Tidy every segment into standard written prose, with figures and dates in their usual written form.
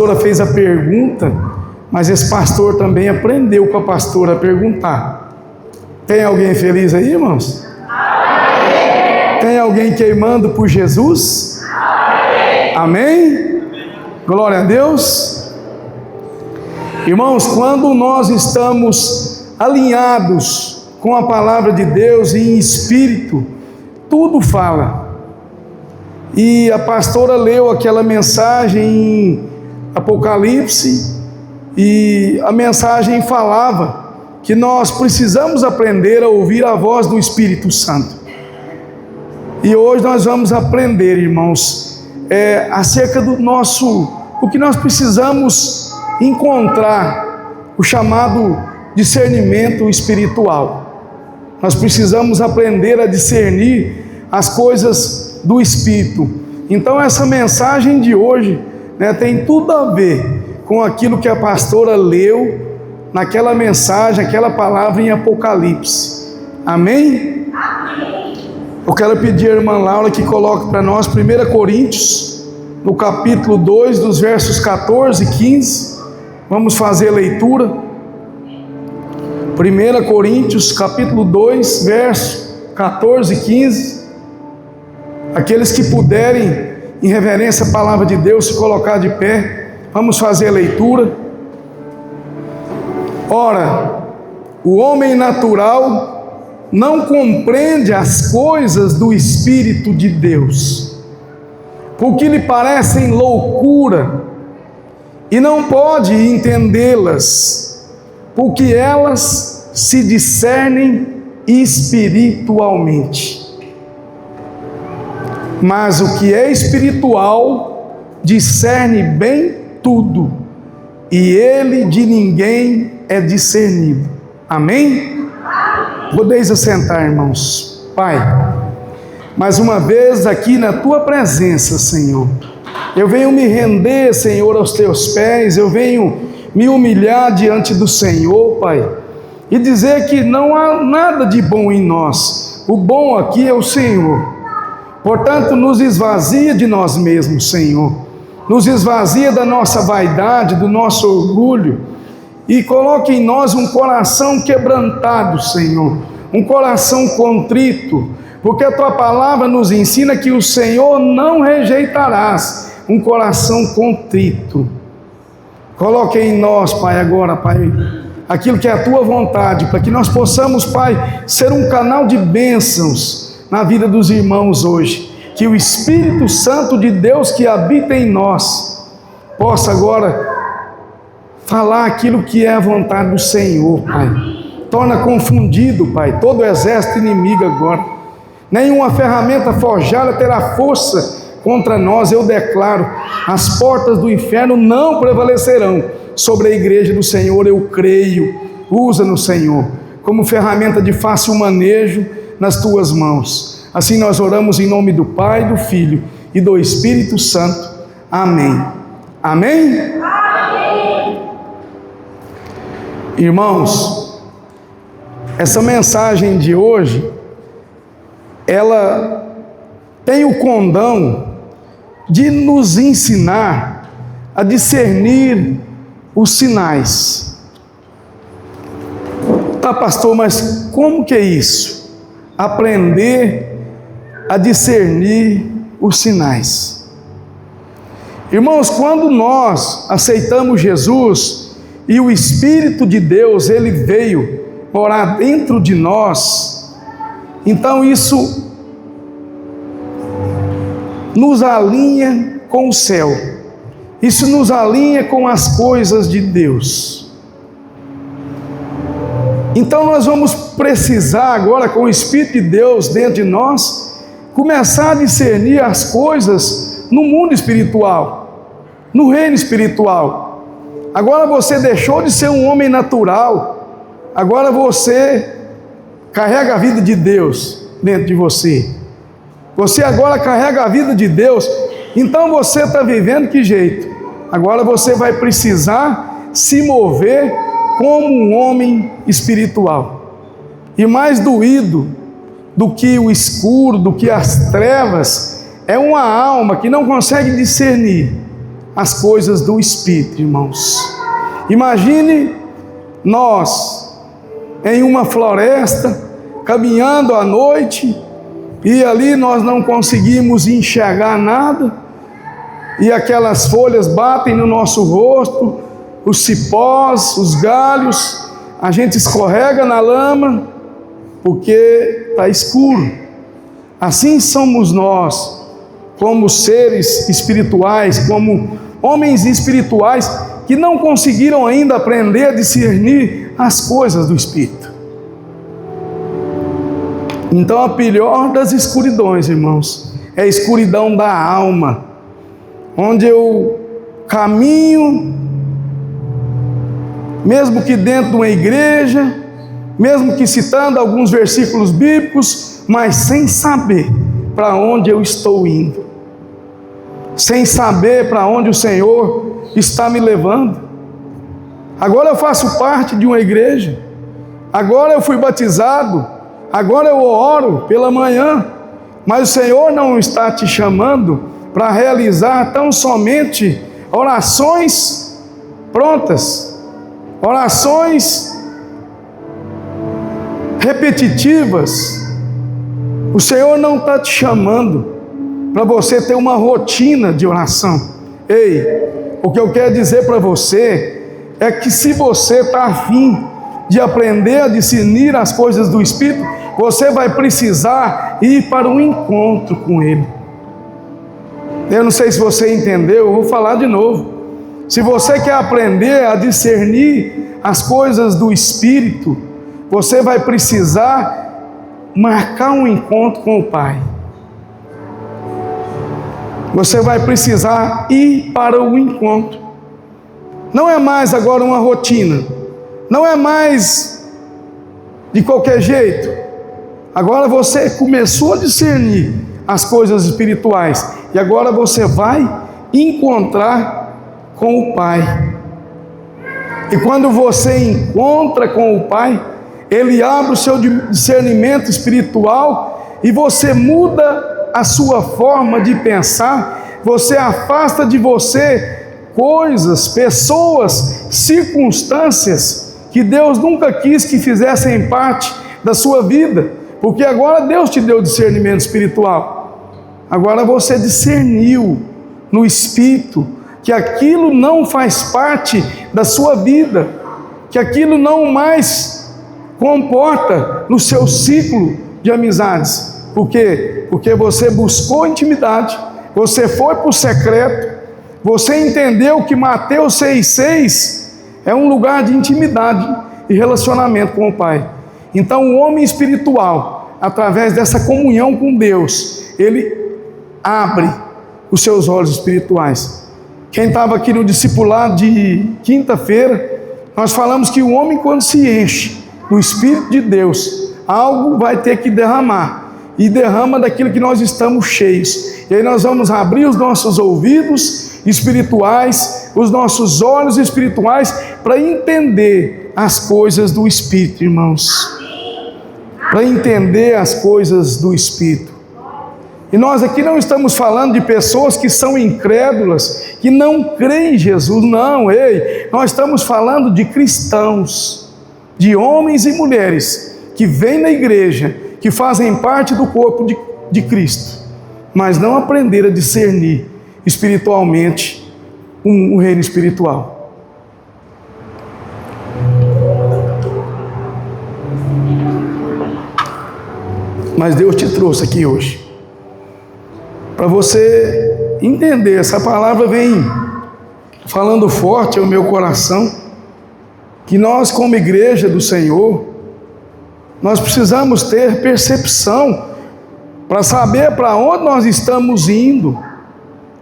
pastora fez a pergunta, mas esse pastor também aprendeu com a pastora a perguntar. Tem alguém feliz aí, irmãos? Amém. Tem alguém queimando por Jesus? Amém. Amém? Glória a Deus. Irmãos, quando nós estamos alinhados com a palavra de Deus e em espírito, tudo fala. E a pastora leu aquela mensagem em Apocalipse, e a mensagem falava que nós precisamos aprender a ouvir a voz do Espírito Santo. E hoje nós vamos aprender, irmãos, acerca do que nós precisamos encontrar, o chamado discernimento espiritual. Nós precisamos aprender a discernir as coisas do Espírito. Então essa mensagem de hoje, tem tudo a ver com aquilo que a pastora leu naquela mensagem, aquela palavra em Apocalipse. Amém? Amém. Eu quero pedir à irmã Laura que coloque para nós 1 Coríntios, no capítulo 2, dos versos 14 e 15. Vamos fazer a leitura. 1 Coríntios, capítulo 2, versos 14 e 15. Aqueles que puderem, em reverência à palavra de Deus, se colocar de pé, vamos fazer a leitura. Ora, o homem natural não compreende as coisas do Espírito de Deus, porque lhe parecem loucura, e não pode entendê-las, porque elas se discernem espiritualmente. Mas o que é espiritual discerne bem tudo, e ele de ninguém é discernido. Amém? Podeis assentar, irmãos. Pai, mais uma vez aqui na Tua presença, Senhor, eu venho me render, Senhor, aos Teus pés, eu venho me humilhar diante do Senhor, Pai, e dizer que não há nada de bom em nós. O bom aqui é o Senhor. Portanto, nos esvazia de nós mesmos, Senhor. Nos esvazia da nossa vaidade, do nosso orgulho, e coloque em nós um coração quebrantado, Senhor. Um coração contrito, porque a Tua palavra nos ensina que o Senhor não rejeitarás um coração contrito. Coloque em nós, Pai, agora, Pai, aquilo que é a Tua vontade, para que nós possamos, Pai, ser um canal de bênçãos na vida dos irmãos hoje. Que o Espírito Santo de Deus que habita em nós possa agora falar aquilo que é a vontade do Senhor, Pai. Torna confundido, Pai, todo o exército inimigo agora. Nenhuma ferramenta forjada terá força contra nós. Eu declaro, as portas do inferno não prevalecerão sobre a igreja do Senhor. Eu creio. Usa-nos, Senhor, como ferramenta de fácil manejo nas Tuas mãos. Assim nós oramos em nome do Pai, do Filho e do Espírito Santo. Amém. Amém? Amém. Irmãos, essa mensagem de hoje, ela tem o condão de nos ensinar a discernir os sinais. Tá, pastor, mas como que é isso? Aprender a discernir os sinais. Irmãos, quando nós aceitamos Jesus e o Espírito de Deus, Ele veio morar dentro de nós, então isso nos alinha com o céu, isso nos alinha com as coisas de Deus. Então nós vamos precisar agora, com o Espírito de Deus dentro de nós, começar a discernir as coisas no mundo espiritual, no reino espiritual. Agora você deixou de ser um homem natural, agora você carrega a vida de Deus dentro de você. Você agora carrega a vida de Deus, então você está vivendo que jeito? Agora você vai precisar se mover como um homem espiritual. E mais doído do que o escuro, do que as trevas, é uma alma que não consegue discernir as coisas do Espírito, irmãos. Imagine nós em uma floresta, caminhando à noite, e ali nós não conseguimos enxergar nada, e aquelas folhas batem no nosso rosto, os cipós, os galhos, a gente escorrega na lama, porque está escuro. Assim somos nós, como seres espirituais, como homens espirituais, que não conseguiram ainda aprender a discernir as coisas do Espírito. Então a pior das escuridões, irmãos, é a escuridão da alma, onde eu caminho, mesmo que dentro de uma igreja, mesmo que citando alguns versículos bíblicos, mas sem saber para onde eu estou indo, sem saber para onde o Senhor está me levando. Agora eu faço parte de uma igreja, agora eu fui batizado, agora eu oro pela manhã, mas o Senhor não está te chamando para realizar tão somente orações prontas, orações repetitivas. O Senhor não está te chamando para você ter uma rotina de oração. Ei, o que eu quero dizer para você é que se você está afim de aprender a discernir as coisas do Espírito, você vai precisar ir para um encontro com Ele. Eu não sei se você entendeu, eu vou falar de novo. Se você quer aprender a discernir as coisas do Espírito, você vai precisar marcar um encontro com o Pai. Você vai precisar ir para o encontro. Não é mais agora uma rotina, não é mais de qualquer jeito. Agora você começou a discernir as coisas espirituais e agora você vai encontrar com o Pai. E quando você encontra com o Pai, Ele abre o seu discernimento espiritual e você muda a sua forma de pensar, você afasta de você coisas, pessoas, circunstâncias que Deus nunca quis que fizessem parte da sua vida, porque agora Deus te deu discernimento espiritual. Agora você discerniu no Espírito que aquilo não faz parte da sua vida, que aquilo não mais comporta no seu ciclo de amizades. Por quê? Porque você buscou intimidade, você foi para o secreto, você entendeu que Mateus 6,6 é um lugar de intimidade e relacionamento com o Pai. Então o homem espiritual, através dessa comunhão com Deus, ele abre os seus olhos espirituais. Quem estava aqui no discipulado de quinta-feira, nós falamos que o homem, quando se enche do Espírito de Deus, algo vai ter que derramar, e derrama daquilo que nós estamos cheios. E aí nós vamos abrir os nossos ouvidos espirituais, os nossos olhos espirituais, para entender as coisas do Espírito, irmãos. Para entender as coisas do Espírito. E nós aqui não estamos falando de pessoas que são incrédulas, que não creem em Jesus, não, ei. Nós estamos falando de cristãos, de homens e mulheres, que vêm na igreja, que fazem parte do corpo de Cristo, mas não aprenderam a discernir espiritualmente um reino espiritual. Mas Deus te trouxe aqui hoje para você entender. Essa palavra vem falando forte ao meu coração, que nós, como igreja do Senhor, nós precisamos ter percepção para saber para onde nós estamos indo.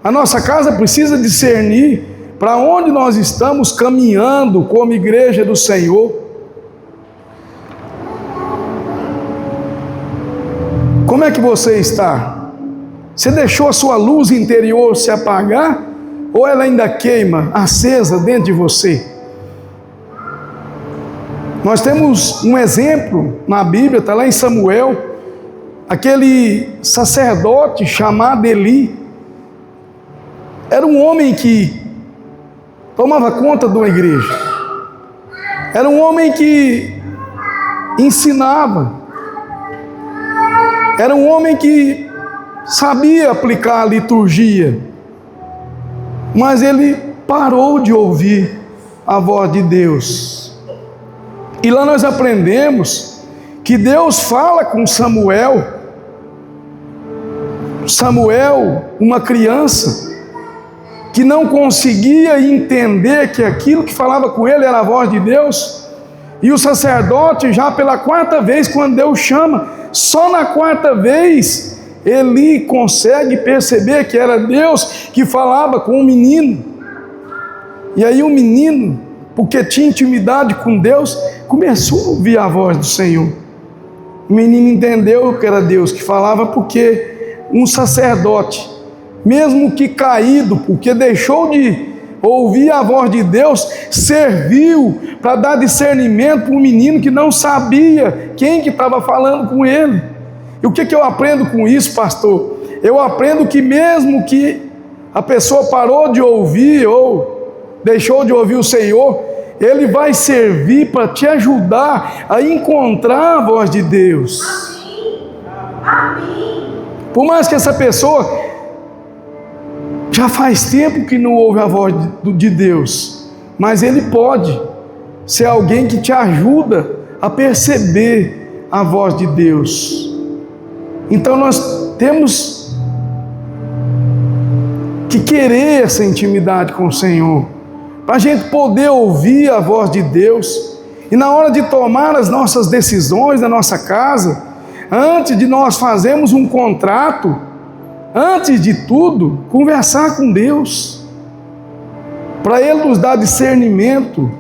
A nossa casa precisa discernir para onde nós estamos caminhando como igreja do Senhor. Como é que você está? Você deixou a sua luz interior se apagar? Ou ela ainda queima, acesa dentro de você? Nós temos um exemplo na Bíblia, está lá em Samuel, aquele sacerdote chamado Eli. Era um homem que tomava conta de uma igreja. Era um homem que ensinava. Era um homem que sabia aplicar a liturgia. Mas ele parou de ouvir a voz de Deus. E lá nós aprendemos que Deus fala com Samuel. Samuel, uma criança, que não conseguia entender que aquilo que falava com ele era a voz de Deus. E o sacerdote, já pela quarta vez, quando Deus chama, só na quarta vez, ele consegue perceber que era Deus que falava com o menino. E aí o menino, porque tinha intimidade com Deus, começou a ouvir a voz do Senhor. O menino entendeu que era Deus que falava, porque um sacerdote, mesmo que caído, porque deixou de ouvir a voz de Deus, serviu para dar discernimento para um menino que não sabia quem que estava falando com ele. E o que eu aprendo com isso, pastor? Eu aprendo que mesmo que a pessoa parou de ouvir ou deixou de ouvir o Senhor, Ele vai servir para te ajudar a encontrar a voz de Deus. Amém. Por mais que essa pessoa já faz tempo que não ouve a voz de Deus, mas ele pode ser alguém que te ajuda a perceber a voz de Deus. Então nós temos que querer essa intimidade com o Senhor, para a gente poder ouvir a voz de Deus, e na hora de tomar as nossas decisões na nossa casa, antes de nós fazermos um contrato, antes de tudo, conversar com Deus, para Ele nos dar discernimento,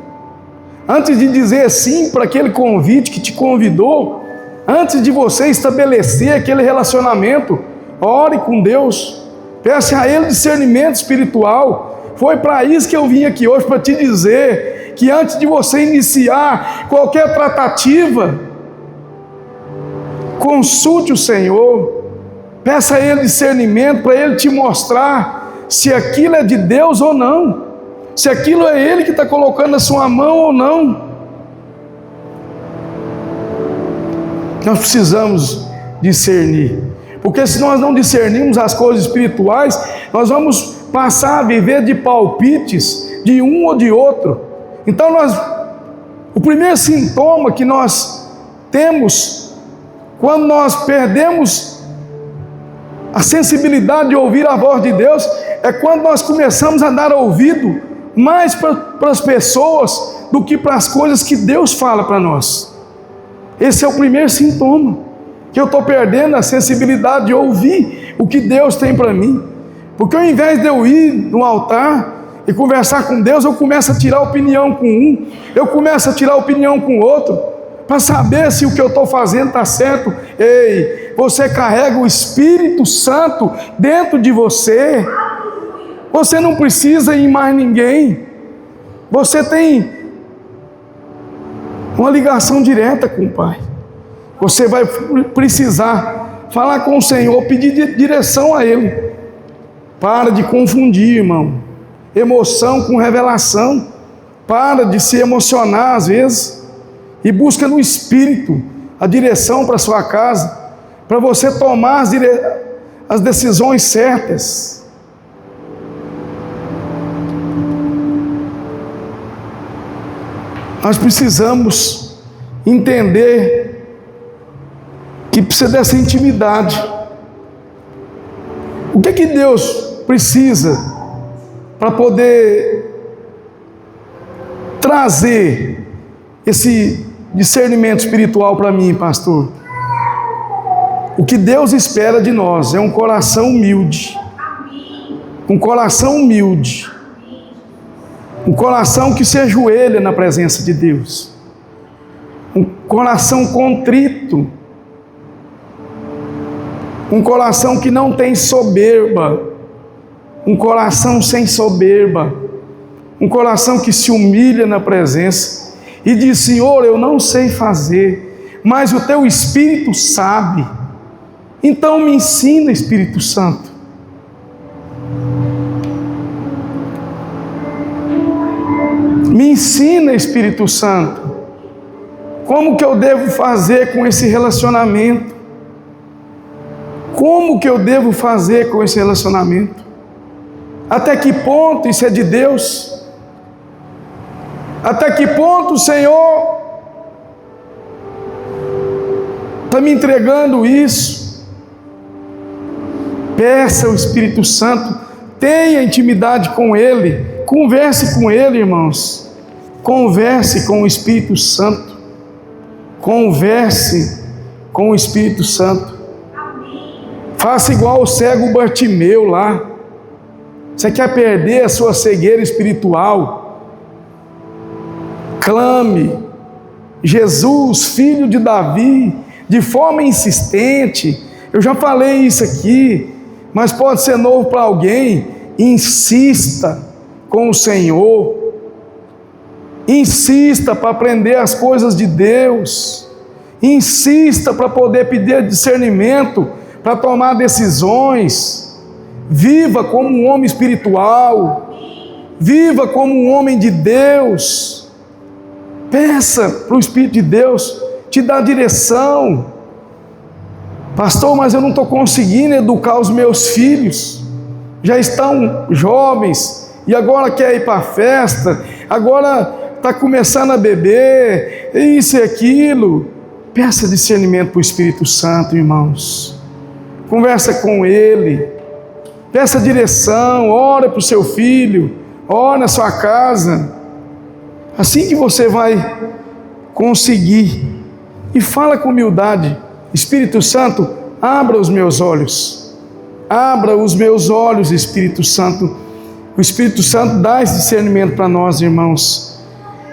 antes de dizer sim para aquele convite que te convidou, antes de você estabelecer aquele relacionamento, ore com Deus, peça a Ele discernimento espiritual. Foi para isso que eu vim aqui hoje, para te dizer que antes de você iniciar qualquer tratativa, consulte o Senhor, peça a Ele discernimento para Ele te mostrar se aquilo é de Deus ou não, se aquilo é Ele que está colocando na sua mão ou não. Nós precisamos discernir, porque se nós não discernirmos as coisas espirituais, nós vamos passar a viver de palpites de um ou de outro. Então o primeiro sintoma que nós temos quando nós perdemos a sensibilidade de ouvir a voz de Deus é quando nós começamos a dar ouvido mais para as pessoas do que para as coisas que Deus fala para nós. Esse é o primeiro sintoma, que eu estou perdendo a sensibilidade de ouvir o que Deus tem para mim. Porque ao invés de eu ir no altar e conversar com Deus, eu começo a tirar opinião com um, eu começo a tirar opinião com outro, para saber se o que eu estou fazendo está certo. Ei, você carrega o Espírito Santo dentro de você, você não precisa ir em mais ninguém, você tem uma ligação direta com o Pai. Você vai precisar falar com o Senhor, pedir direção a Ele. Para de confundir, irmão, emoção com revelação. Para de se emocionar às vezes e busca no Espírito a direção para a sua casa, para você tomar as decisões certas. Nós precisamos entender que precisa dessa intimidade. O que Deus precisa para poder trazer esse discernimento espiritual para mim, pastor? O que Deus espera de nós é um coração humilde. Um coração humilde. Um coração que se ajoelha na presença de Deus. Um coração contrito. Um coração que não tem soberba. Um coração sem soberba. Um coração que se humilha na presença e diz: Senhor, eu não sei fazer, mas o Teu Espírito sabe. Então me ensina, Espírito Santo. Me ensina, Espírito Santo, como que eu devo fazer com esse relacionamento? Como que eu devo fazer com esse relacionamento? Até que ponto isso é de Deus? Até que ponto o Senhor está me entregando isso? Peça ao Espírito Santo, tenha intimidade com Ele, converse com Ele, irmãos. Converse com o Espírito Santo. Converse com o Espírito Santo. Faça igual o cego Bartimeu lá. Você quer perder a sua cegueira espiritual? Clame, Jesus, filho de Davi, de forma insistente. Eu já falei isso aqui, mas pode ser novo para alguém. Insista com o Senhor. Insista para aprender as coisas de Deus. Insista para poder pedir discernimento, para tomar decisões. Viva como um homem espiritual. Viva como um homem de Deus. Peça para o Espírito de Deus te dar direção. Pastor, mas eu não estou conseguindo educar os meus filhos. Já estão jovens e agora quer ir para a festa. Agora está começando a beber, isso e aquilo. Peça discernimento para o Espírito Santo, irmãos. Conversa com Ele. Peça direção, ora para o seu filho, ora na sua casa. Assim que você vai conseguir. E fala com humildade: Espírito Santo, abra os meus olhos. Abra os meus olhos, Espírito Santo. O Espírito Santo dá esse discernimento para nós, irmãos.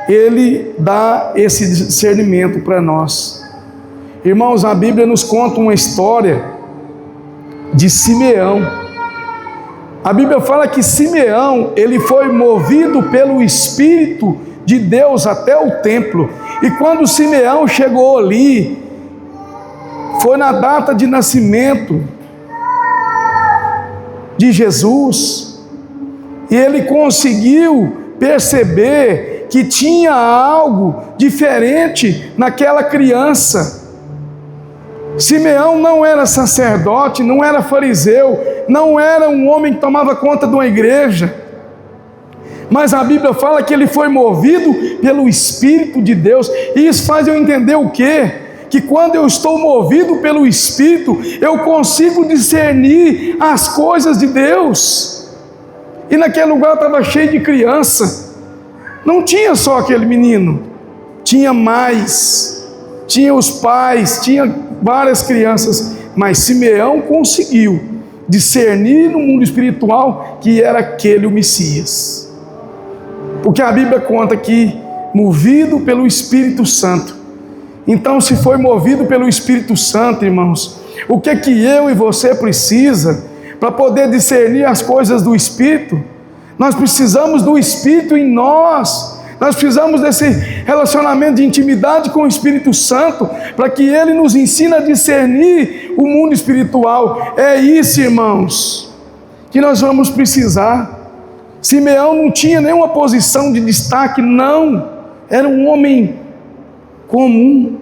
Ele dá esse discernimento para nós. Irmãos, a Bíblia nos conta uma história de Simeão. A Bíblia fala que Simeão, ele foi movido pelo Espírito de Deus até o templo. E quando Simeão chegou ali, foi na data de nascimento de Jesus, e ele conseguiu perceber que tinha algo diferente naquela criança. Simeão não era sacerdote, não era fariseu, não era um homem que tomava conta de uma igreja, mas a Bíblia fala que ele foi movido pelo Espírito de Deus. E isso faz eu entender o quê? Que quando eu estou movido pelo Espírito, eu consigo discernir as coisas de Deus. E naquele lugar estava cheio de criança. Não tinha só aquele menino, tinha mais, tinha os pais, tinha várias crianças, mas Simeão conseguiu discernir no mundo espiritual que era aquele o Messias. Porque a Bíblia conta que movido pelo Espírito Santo. Então, se foi movido pelo Espírito Santo, irmãos, o que que eu e você precisa para poder discernir as coisas do Espírito? Nós precisamos do Espírito em nós. Nós precisamos desse relacionamento de intimidade com o Espírito Santo, para que Ele nos ensine a discernir o mundo espiritual. É isso, irmãos, que nós vamos precisar. Simeão não tinha nenhuma posição de destaque, não. Era um homem comum.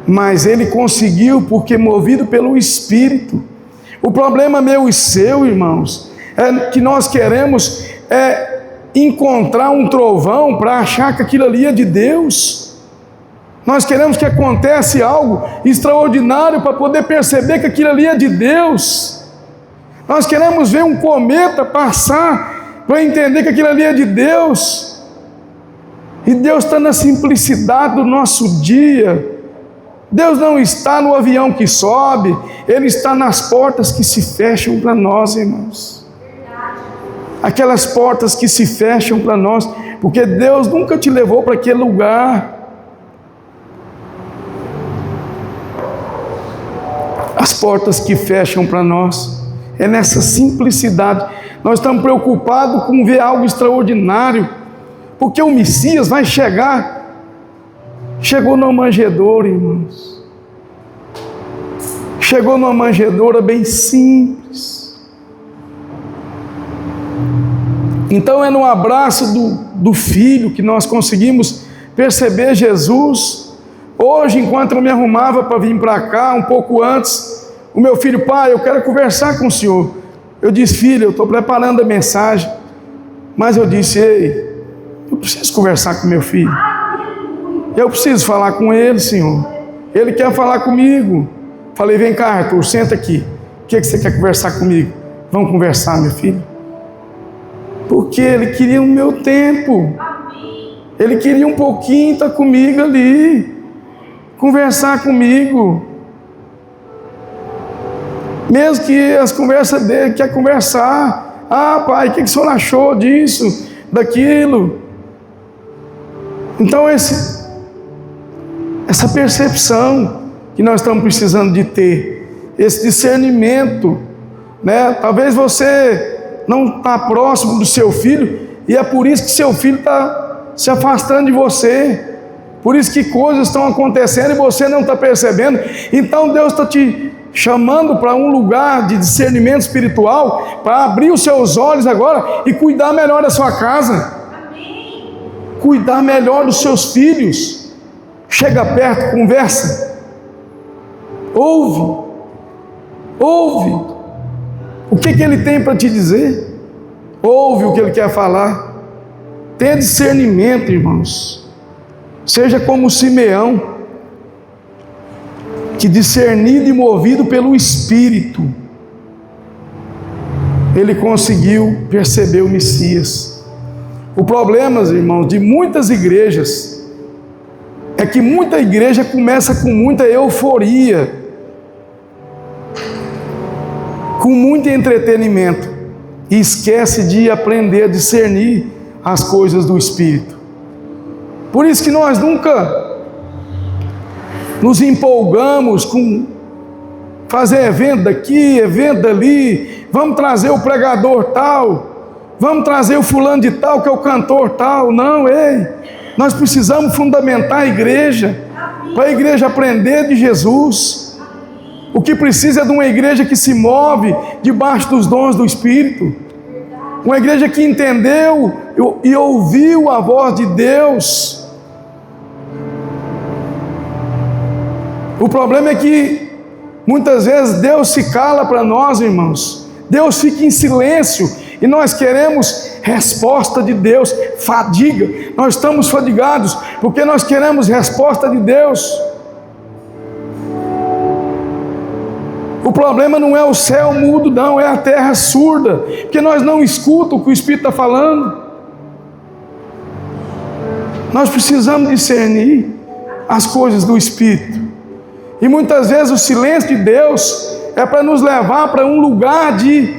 Mas ele conseguiu, porque movido pelo Espírito. O problema meu e seu, irmãos, é que nós queremos encontrar um trovão para achar que aquilo ali é de Deus. Nós queremos que aconteça algo extraordinário para poder perceber que aquilo ali é de Deus. Nós queremos ver um cometa passar para entender que aquilo ali é de Deus. E Deus está na simplicidade do nosso dia. Deus não está no avião que sobe, Ele está nas portas que se fecham para nós, irmãos. Aquelas portas que se fecham para nós, porque Deus nunca te levou para aquele lugar. As portas que fecham para nós, é nessa simplicidade. Nós estamos preocupados com ver algo extraordinário, porque o Messias vai chegar. Chegou numa manjedoura, irmãos. Chegou numa manjedoura bem simples. Então é no abraço do Filho que nós conseguimos perceber Jesus. Hoje, enquanto eu me arrumava para vir para cá, um pouco antes, o meu filho: pai, eu quero conversar com o senhor. Eu disse: filho, eu estou preparando a mensagem. Mas eu disse: ei, eu preciso conversar com meu filho. Eu preciso falar com ele, Senhor. Ele quer falar comigo. Falei: vem cá, Arthur, senta aqui. O que você quer conversar comigo? Vamos conversar, meu filho. Porque ele queria o meu tempo. Ele queria um pouquinho estar comigo ali, conversar comigo. Mesmo que as conversas dele quer conversar. Ah, pai, o que o senhor achou disso, daquilo? Então essa percepção que nós estamos precisando de ter, esse discernimento, né? Talvez você não está próximo do seu filho, e é por isso que seu filho está se afastando de você, por isso que coisas estão acontecendo e você não está percebendo. Então Deus está te chamando para um lugar de discernimento espiritual, para abrir os seus olhos agora e cuidar melhor da sua casa. Amém. Cuidar melhor dos seus filhos. Chega perto, conversa, ouve o que ele tem para te dizer, ouve o que ele quer falar. Tenha discernimento, irmãos. Seja como Simeão, que discernido e movido pelo Espírito, ele conseguiu perceber o Messias. O problema, irmãos, de muitas igrejas é que muita igreja começa com muita euforia, com muito entretenimento, e esquece de aprender a discernir as coisas do Espírito. Por isso que nós nunca nos empolgamos com fazer evento daqui, evento dali. Vamos trazer o pregador tal, vamos trazer o fulano de tal, que é o cantor tal. Não, ei, nós precisamos fundamentar a igreja, para a igreja aprender de Jesus. O que precisa é de uma igreja que se move debaixo dos dons do Espírito, uma igreja que entendeu e ouviu a voz de Deus. O problema é que muitas vezes Deus se cala para nós, irmãos. Deus fica em silêncio e nós queremos resposta de Deus. Fadiga, nós estamos fadigados porque nós queremos resposta de Deus. O problema não é o céu mudo, não, é a terra surda, porque nós não escutamos o que o Espírito está falando. Nós precisamos discernir as coisas do Espírito. E muitas vezes o silêncio de Deus é para nos levar para um lugar de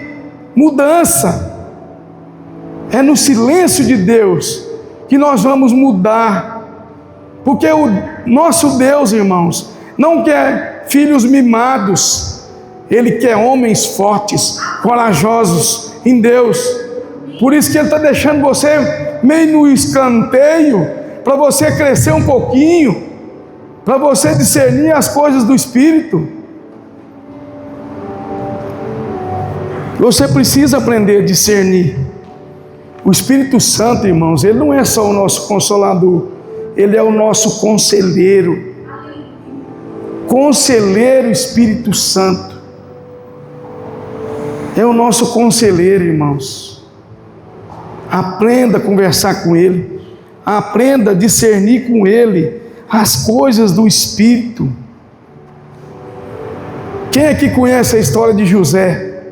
mudança. É no silêncio de Deus que nós vamos mudar. Porque o nosso Deus, irmãos, não quer filhos mimados. Ele quer homens fortes, corajosos em Deus. Por isso que Ele está deixando você meio no escanteio, para você crescer um pouquinho, para você discernir as coisas do Espírito. Você precisa aprender a discernir. O Espírito Santo, irmãos, Ele não é só o nosso consolador, Ele é o nosso conselheiro. Conselheiro Espírito Santo. É o nosso conselheiro, irmãos. Aprenda a conversar com Ele. Aprenda a discernir com Ele as coisas do Espírito. Quem aqui conhece a história de José?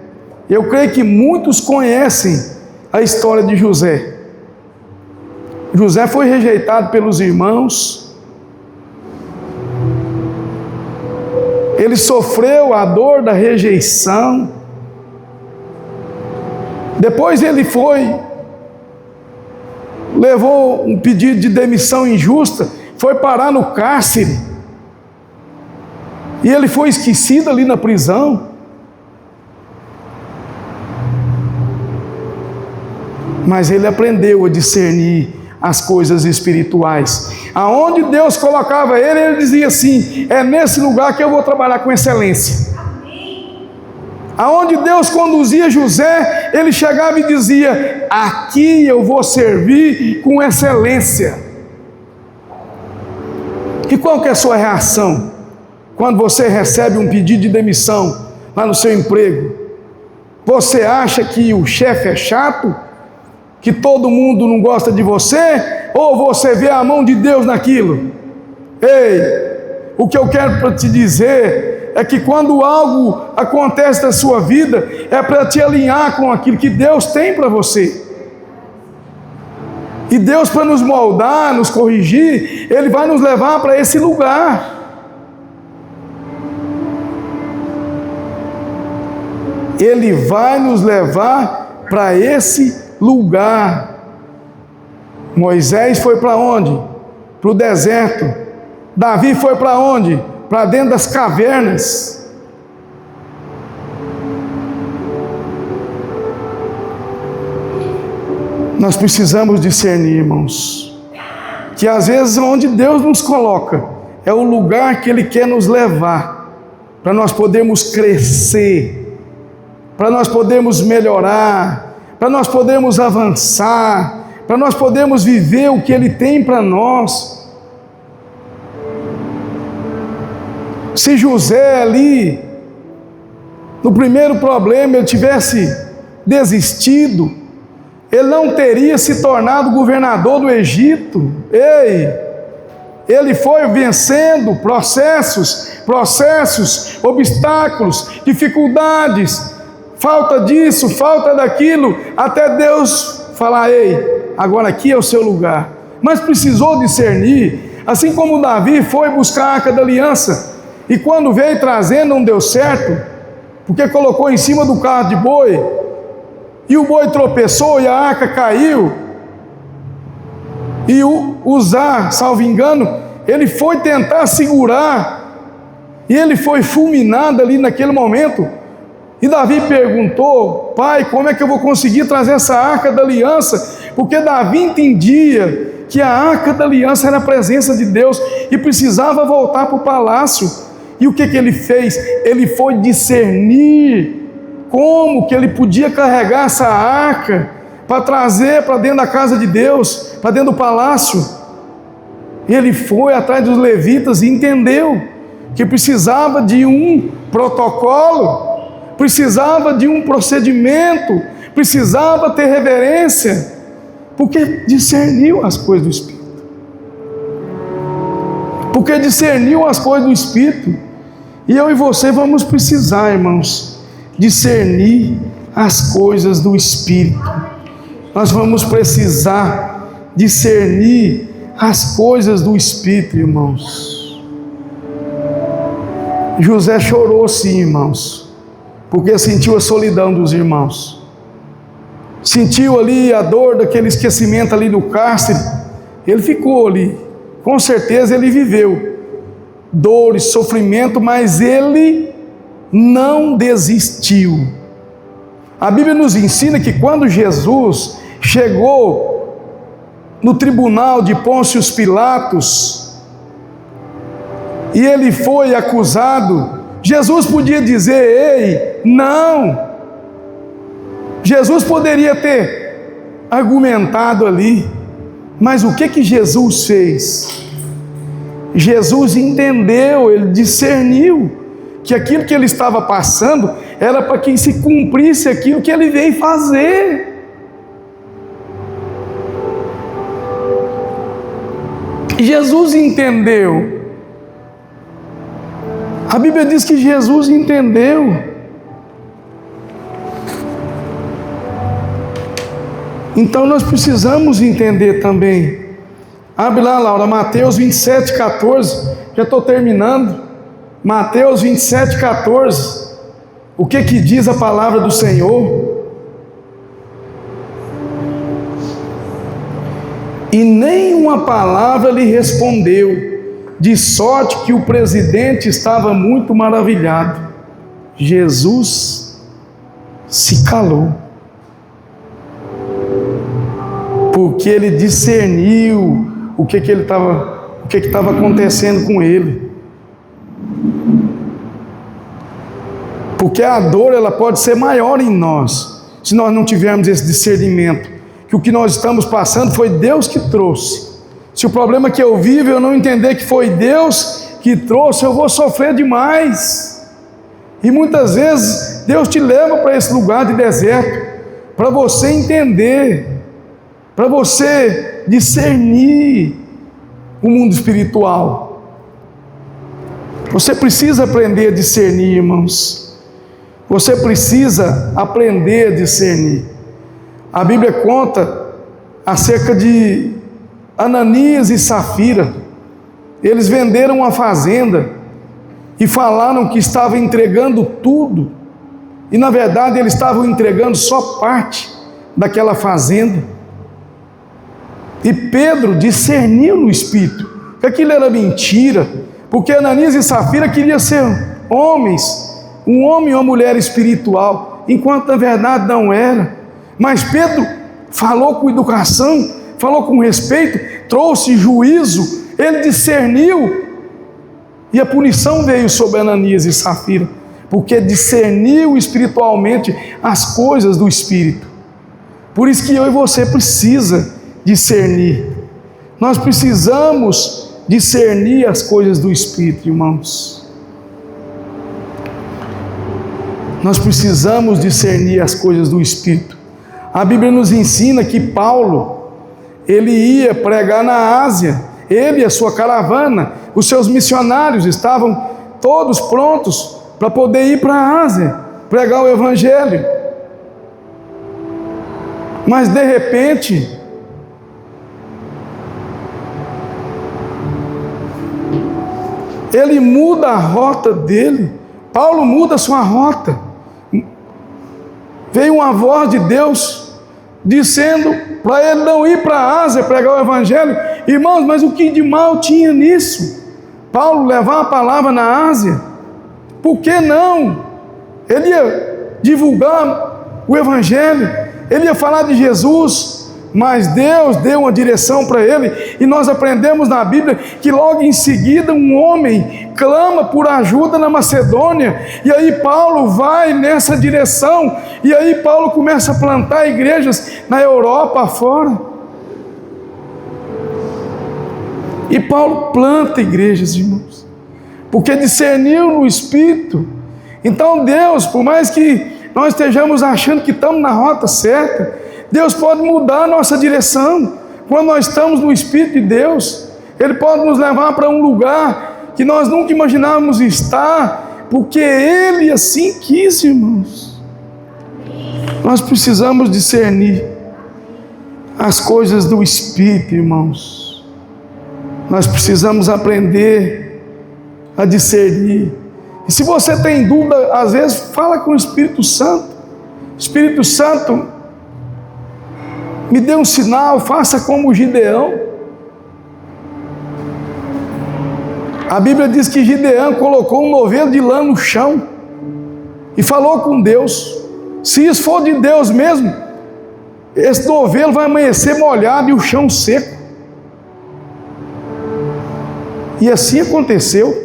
Eu creio que muitos conhecem a história de José. José foi rejeitado pelos irmãos. Ele sofreu a dor da rejeição. Depois ele levou um pedido de demissão injusta, foi parar no cárcere, e ele foi esquecido ali na prisão. Mas ele aprendeu a discernir as coisas espirituais. Aonde Deus colocava ele, ele dizia assim: é nesse lugar que eu vou trabalhar com excelência. Aonde Deus conduzia José, ele chegava e dizia: aqui eu vou servir com excelência. E qual que é a sua reação quando você recebe um pedido de demissão lá no seu emprego? Você acha que o chefe é chato? Que todo mundo não gosta de você? Ou você vê a mão de Deus naquilo? Ei, o que eu quero te dizer é que quando algo acontece na sua vida, é para te alinhar com aquilo que Deus tem para você. E Deus, para nos moldar, nos corrigir, Ele vai nos levar para esse lugar. Ele vai nos levar para esse lugar. Moisés foi para onde? Para o deserto. Davi foi para onde? Para dentro das cavernas. Nós precisamos discernir, irmãos, que às vezes onde Deus nos coloca é o lugar que Ele quer nos levar, para nós podermos crescer, para nós podermos melhorar, para nós podermos avançar, para nós podermos viver o que Ele tem para nós. Se José ali, no primeiro problema, ele tivesse desistido, ele não teria se tornado governador do Egito. Ei, ele foi vencendo processos, obstáculos, dificuldades, falta disso, falta daquilo, até Deus falar: ei, agora aqui é o seu lugar. Mas precisou discernir, assim como Davi foi buscar a Arca da Aliança, e quando veio trazendo não deu certo, porque colocou em cima do carro de boi, e o boi tropeçou e a arca caiu, e o Uzá, salvo engano, ele foi tentar segurar, e ele foi fulminado ali naquele momento, e Davi perguntou: pai, como é que eu vou conseguir trazer essa Arca da Aliança? Porque Davi entendia que a Arca da Aliança era a presença de Deus, e precisava voltar para o palácio. E o que ele fez? Ele foi discernir como que ele podia carregar essa arca para trazer para dentro da casa de Deus, para dentro do palácio. Ele foi atrás dos levitas e entendeu que precisava de um protocolo, precisava de um procedimento, precisava ter reverência, porque discerniu as coisas do Espírito. Porque discerniu as coisas do Espírito. E eu e você vamos precisar, irmãos, discernir as coisas do Espírito. Nós vamos precisar discernir as coisas do Espírito, irmãos. José chorou sim, irmãos, porque sentiu a solidão dos irmãos. Sentiu ali a dor daquele esquecimento ali do cárcere. Ele ficou ali. Com certeza ele viveu dores, sofrimento, mas ele não desistiu. A Bíblia nos ensina que quando Jesus chegou no tribunal de Pôncio Pilatos e ele foi acusado, Jesus podia dizer: ei, não. Jesus poderia ter argumentado ali, mas o que Jesus fez? Jesus entendeu, ele discerniu que aquilo que ele estava passando era para que se cumprisse aquilo que ele veio fazer. Jesus entendeu. A Bíblia diz que Jesus entendeu. Então nós precisamos entender também. Abre lá, Laura, Mateus 27, 14. Já estou terminando. Mateus 27, 14. O que diz a palavra do Senhor? E nenhuma palavra lhe respondeu, de sorte que o presidente estava muito maravilhado. Jesus se calou, porque ele discerniu o que estava acontecendo com ele. Porque a dor, ela pode ser maior em nós, se nós não tivermos esse discernimento, que o que nós estamos passando foi Deus que trouxe. Se o problema que eu vivo eu não entender que foi Deus que trouxe, eu vou sofrer demais. E muitas vezes Deus te leva para esse lugar de deserto, para você entender, para você discernir o mundo espiritual. Você precisa aprender a discernir, irmãos. Você precisa aprender a discernir. A Bíblia conta acerca de Ananias e Safira. Eles venderam uma fazenda e falaram que estavam entregando tudo, e na verdade eles estavam entregando só parte daquela fazenda. E Pedro discerniu no Espírito que aquilo era mentira, porque Ananias e Safira queriam ser homens, um homem e uma mulher espiritual, enquanto na verdade não era. Mas Pedro falou com educação, falou com respeito, trouxe juízo, ele discerniu, e a punição veio sobre Ananias e Safira, porque discerniu espiritualmente as coisas do Espírito. Por isso que eu e você precisa discernir. Nós precisamos discernir as coisas do Espírito, irmãos. Nós precisamos discernir as coisas do Espírito. A Bíblia nos ensina que Paulo, ele ia pregar na Ásia, ele e a sua caravana, os seus missionários estavam todos prontos para poder ir para a Ásia, pregar o Evangelho. Mas de repente, ele muda a rota dele. Paulo muda a sua rota. Veio uma voz de Deus dizendo para ele não ir para a Ásia pregar o Evangelho. Irmãos, mas o que de mal tinha nisso? Paulo levar a palavra na Ásia? Por que não? Ele ia divulgar o Evangelho, ele ia falar de Jesus, mas Deus deu uma direção para ele, e nós aprendemos na Bíblia que logo em seguida um homem clama por ajuda na Macedônia, e aí Paulo vai nessa direção, e aí Paulo começa a plantar igrejas na Europa afora. E Paulo planta igrejas, irmãos, porque discerniu no Espírito. Então Deus, por mais que nós estejamos achando que estamos na rota certa, Deus pode mudar a nossa direção. Quando nós estamos no Espírito de Deus, Ele pode nos levar para um lugar que nós nunca imaginávamos estar, porque Ele assim quis, irmãos. Nós precisamos discernir as coisas do Espírito, irmãos. Nós precisamos aprender a discernir. E se você tem dúvida, às vezes, fala com o Espírito Santo. Espírito Santo, me dê um sinal, faça como Gideão. A Bíblia diz que Gideão colocou um novelo de lã no chão e falou com Deus. Se isso for de Deus mesmo, esse novelo vai amanhecer molhado e o chão seco. E assim aconteceu.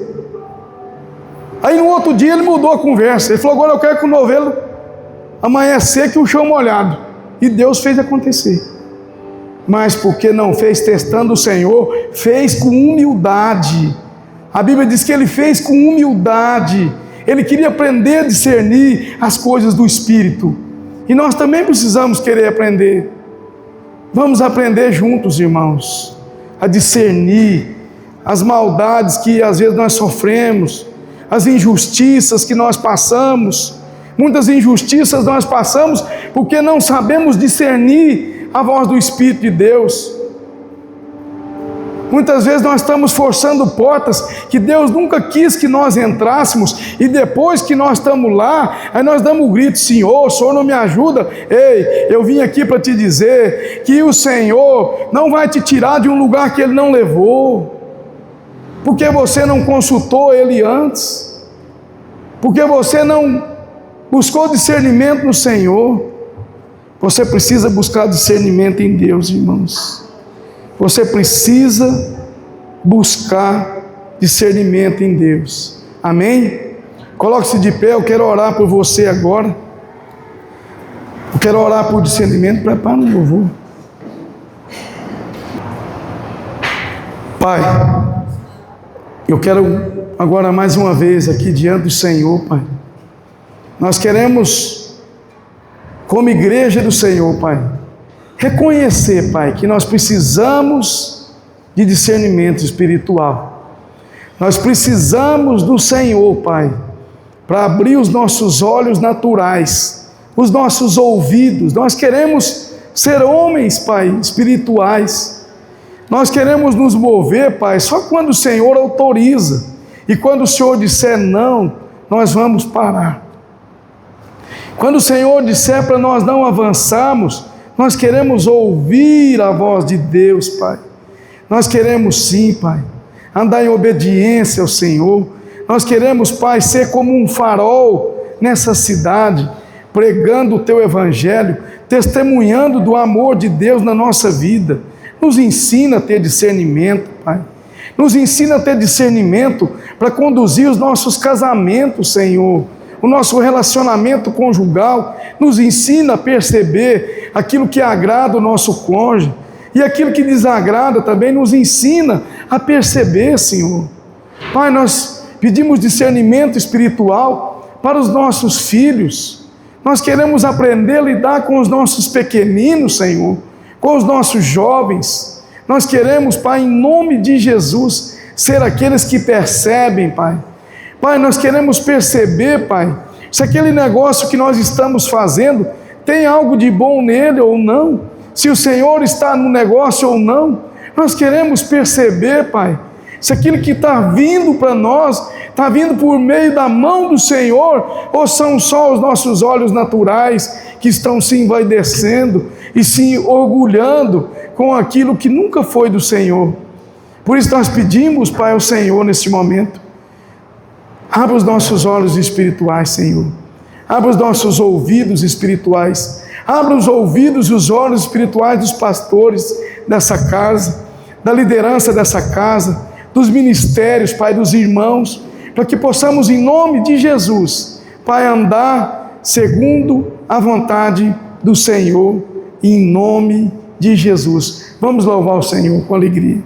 Aí no outro dia ele mudou a conversa. Ele falou: agora eu quero que o novelo amanhecer e o chão molhado. E Deus fez acontecer. Mas porque não fez testando o Senhor, fez com humildade. A Bíblia diz que ele fez com humildade. Ele queria aprender a discernir as coisas do Espírito. E nós também precisamos querer aprender. Vamos aprender juntos, irmãos, a discernir as maldades que às vezes nós sofremos, as injustiças que nós passamos. Muitas injustiças nós passamos porque não sabemos discernir a voz do Espírito de Deus. Muitas vezes nós estamos forçando portas que Deus nunca quis que nós entrássemos, e depois que nós estamos lá, aí nós damos um grito: Senhor, o Senhor não me ajuda. Ei, eu vim aqui para te dizer que o Senhor não vai te tirar de um lugar que Ele não levou, porque você não consultou Ele antes, porque você não buscou discernimento no Senhor. Você precisa buscar discernimento em Deus, irmãos. Você precisa buscar discernimento em Deus. Amém? Coloque-se de pé, eu quero orar por você agora. Eu quero orar por discernimento. Prepara um louvor. Pai, eu quero agora mais uma vez aqui diante do Senhor, Pai. Nós queremos, como igreja do Senhor, Pai, reconhecer, Pai, que nós precisamos de discernimento espiritual. Nós precisamos do Senhor, Pai, para abrir os nossos olhos naturais, os nossos ouvidos. Nós queremos ser homens, Pai, espirituais. Nós queremos nos mover, Pai, só quando o Senhor autoriza. E quando o Senhor disser não, nós vamos parar. Quando o Senhor disser para nós não avançarmos, nós queremos ouvir a voz de Deus, Pai. Nós queremos sim, Pai, andar em obediência ao Senhor. Nós queremos, Pai, ser como um farol nessa cidade, pregando o Teu Evangelho, testemunhando do amor de Deus na nossa vida. Nos ensina a ter discernimento, Pai. Nos ensina a ter discernimento para conduzir os nossos casamentos, Senhor. O nosso relacionamento conjugal. Nos ensina a perceber aquilo que agrada o nosso cônjuge. E aquilo que desagrada também nos ensina a perceber, Senhor. Pai, nós pedimos discernimento espiritual para os nossos filhos. Nós queremos aprender a lidar com os nossos pequeninos, Senhor, com os nossos jovens. Nós queremos, Pai, em nome de Jesus, ser aqueles que percebem, Pai. Pai, nós queremos perceber, Pai, se aquele negócio que nós estamos fazendo tem algo de bom nele ou não, se o Senhor está no negócio ou não. Nós queremos perceber, Pai, se aquilo que está vindo para nós, está vindo por meio da mão do Senhor, ou são só os nossos olhos naturais que estão se envaidecendo e se orgulhando com aquilo que nunca foi do Senhor. Por isso nós pedimos, Pai, ao Senhor nesse momento, abra os nossos olhos espirituais, Senhor. Abra os nossos ouvidos espirituais. Abra os ouvidos e os olhos espirituais dos pastores dessa casa, da liderança dessa casa, dos ministérios, Pai, dos irmãos, para que possamos, em nome de Jesus, Pai, andar segundo a vontade do Senhor, em nome de Jesus. Vamos louvar o Senhor com alegria.